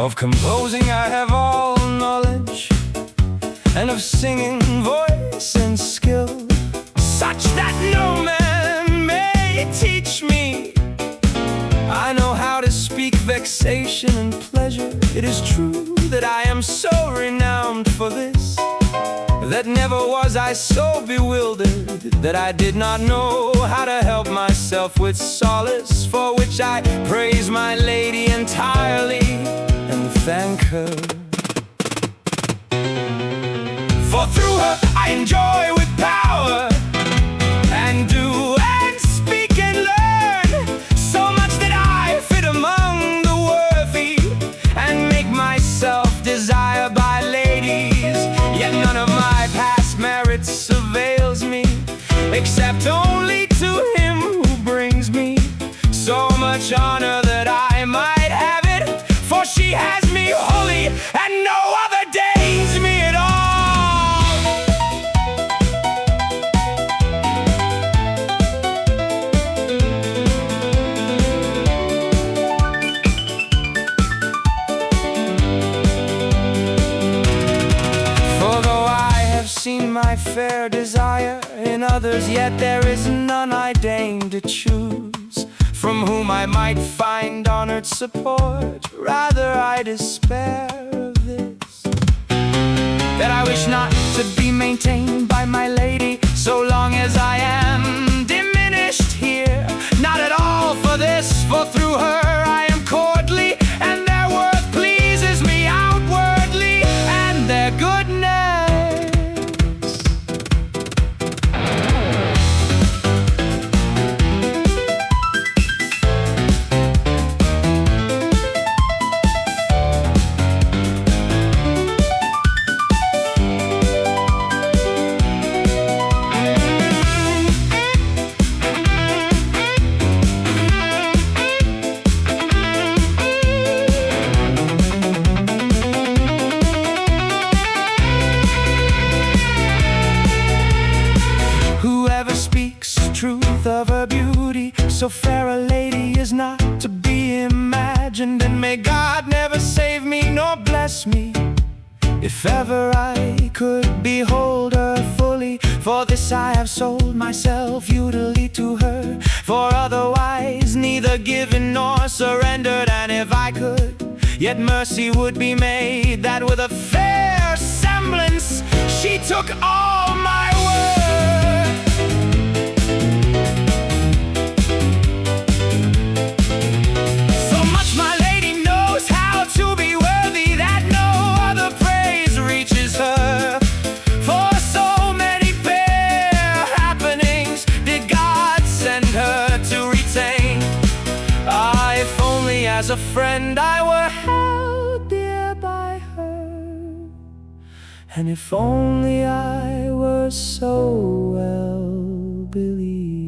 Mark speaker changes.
Speaker 1: Of composing I have all knowledge, and of singing voice and skill, such that no man may teach me. I know how to speak vexation and pleasure. It is true that I am so renowned for this, that never was I so bewildered that I did not know how to help myself with solace, for which I praise my lady entirely and thank her. For through her I enjoy with power, and do and speak and learn so much that I fit among the worthy, and make myself desired by ladies. Yet none of my past merits avails me, except only to him who brings me so much honor that I might have it. For she has me wholly, and no other dames me at all. For though I have seen my fair desire in others, yet there is none I deign to choose, from whom I might find honored support. Rather I despair of this, that I wish not to be maintained by my lady, so long as I am diminished here. Not at all for this, for through her I am courtly, and their worth pleases me outwardly, and their goodness. Whoever speaks truth of her beauty, so fair a lady is not to be imagined. And may God never save me nor bless me, if ever I could behold her fully. For this I have sold myself utilely to her, for otherwise neither given nor surrendered. And if I could, yet mercy would be made, that with a fair semblance she took all my worth. So much my lady knows how to be worthy, that no other praise reaches her. For so many fair happenings did God send her to retain. Ah, if only as a friend I were held dear by her, and if only I were so well believed.